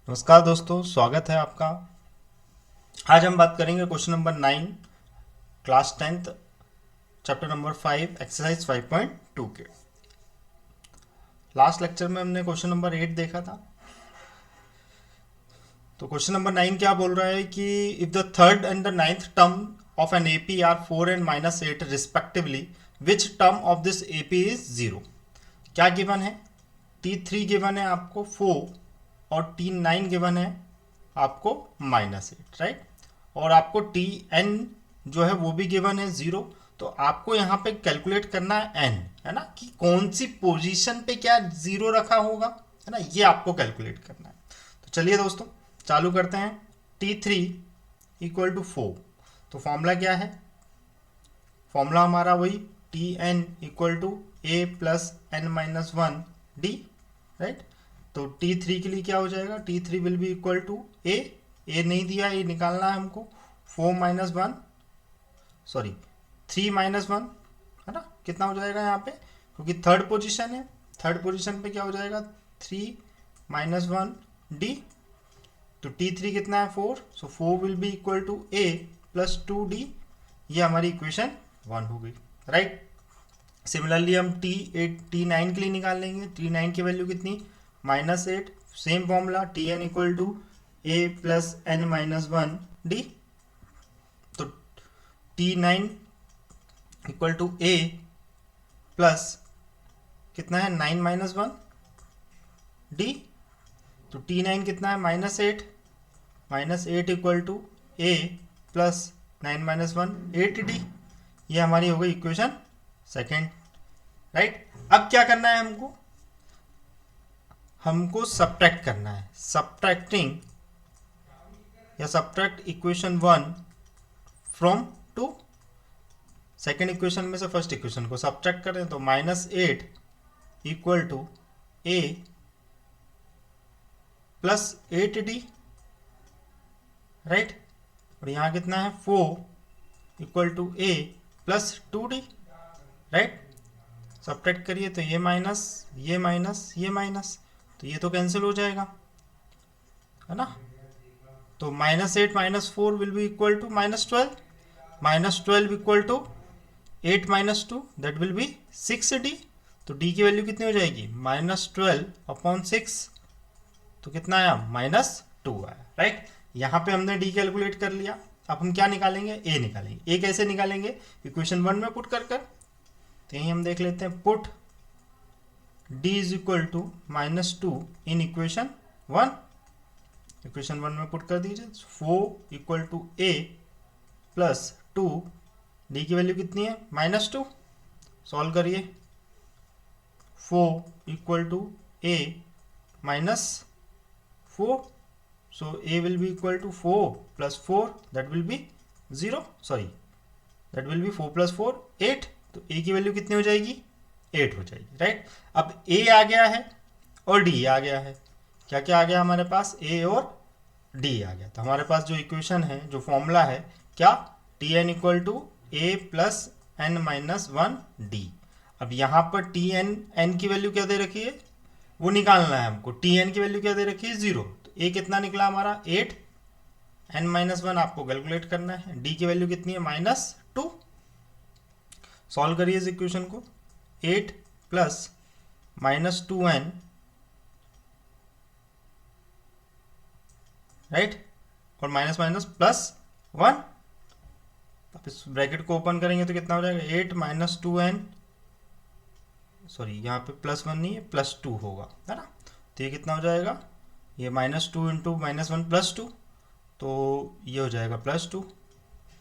नमस्कार दोस्तों, स्वागत है आपका। आज हम बात करेंगे question number 9, class 10th, chapter number 5, exercise 5.2 के। लास्ट लेक्चर में हमने क्वेश्चन नंबर 8 देखा था। तो क्वेश्चन नंबर 9 क्या बोल रहा है कि if the third and the ninth term of an AP are 4 and -8 respectively, which term of this AP is 0। क्या गिवन है? T3 गिवन है आपको 4 और T9 गिवन है आपको -8, राइट। और आपको Tn जो है वो भी गिवन है 0। तो आपको यहाँ पे कैलकुलेट करना है n, है ना, कि कौन सी पोजीशन पे क्या 0 रखा होगा, है ना, ये आपको कैलकुलेट करना है। तो चलिए दोस्तों चालू करते हैं। T3 = 4, तो फॉर्मूला क्या है? फॉर्मूला हमारा वही Tn = a + n-1 d, right. तो T3 के लिए क्या हो जाएगा? T3 will be equal to A नहीं दिया, ये निकालना है हमको। 4 - 1 सॉरी 3 - 1, है ना, कितना हो जाएगा यहाँ पे, क्योंकि थर्ड पोजीशन है। थर्ड पोजीशन पे क्या हो जाएगा? 3 - 1 d। तो T3 कितना है? 4। So 4 will be equal to a + 2d। ये हमारी इक्वेशन 1 हो गई, राइट। सिमिलरली हम T9 के लिए निकाल लेंगे। T9 की वैल्यू कितनी? -8। Same formula Tn = a + n-1 d। तो T9 = a प्लस कितना है? 9 - 1 d। तो T9 कितना है? -8। -8 = a + 9 - 1 8d। ये हमारी हो गई इक्वेशन सेकेंड, राइट। अब क्या करना है हमको सब्ट्रैक्ट करना है। सब्ट्रैक्टिंग या subtract equation 1 from 2। Second equation में से फर्स्ट इक्वेशन को सब्ट्रैक्ट करें तो -8 = a + 8d, राइट। और यहाँ कितना है? 4 = a + 2d, राइट। सब्ट्रैक्ट करिए तो ये माइनस, ये माइनस, ये माइनस, तो ये तो कैंसिल हो जाएगा, है ना। तो -8 - 4 will be equal to -12। -12 = 8 - 2, that will be 6d। तो d की वैल्यू कितनी हो जाएगी? -12/6। तो कितना आया? -2 आया, राइट। यहाँ पे हमने d कैलकुलेट कर लिया। अब हम क्या निकालेंगे? a निकालेंगे। a कैसे निकालेंगे? इक्वेशन 1 में पुट कर तो यही हम देख लेते हैं। Put d = -2 in equation 1। Equation 1 में पुट कर दीजिए। 4 = a + 2, d की वैल्यू कितनी है? -2। सॉल्व करिए। 4 = a - 4, so a will be equal to 4 + 4, that will be 0, sorry, that will be 4 + 4 8। तो a की वैल्यू कितनी हो जाएगी? 8 हो जाएगी, राइट। अब a आ गया है और d आ गया है। क्या क्या आ गया हमारे पास? a और d आ गया। तो हमारे पास जो इक्वेशन है, जो फॉर्मूला है, क्या? Tn = a + n-1 d। अब यहाँ पर n की वैल्यू क्या दे रखी है वो निकालना है हमको। Tn की वैल्यू क्या दे रखी है? 0। तो a कितना निकला हमारा? 8। n-1 आपको कैलकुलेट करना है। d की वैल्यू कितनी है? -2। सॉल्व करिए इस इक्वेशन को। 8 + -2n, राइट, और माइनस माइनस +1। अब इस ब्रैकेट को ओपन करेंगे तो कितना हो जाएगा? 8 - 2n, सॉरी यहाँ पे +1 नहीं है, +2 होगा, है ना। तो ये कितना हो जाएगा? ये -2 × -1 + 2, तो ये हो जाएगा +2,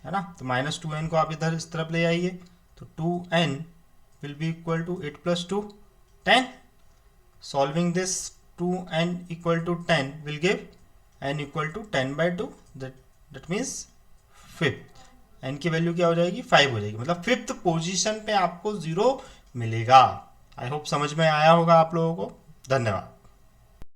है ना। तो -2n को आप इधर इस तरफ ले आइए, तो 2n will be equal to 8 + 2 10। Solving this 2n = 10 will give n = 10/2, that means fifth. n की वैल्यू क्या हो जाएगी? 5 हो जाएगी। मतलब फिफ्थ पोजीशन पे आपको 0 मिलेगा। आई होप समझ में आया होगा आप लोगों को। धन्यवाद।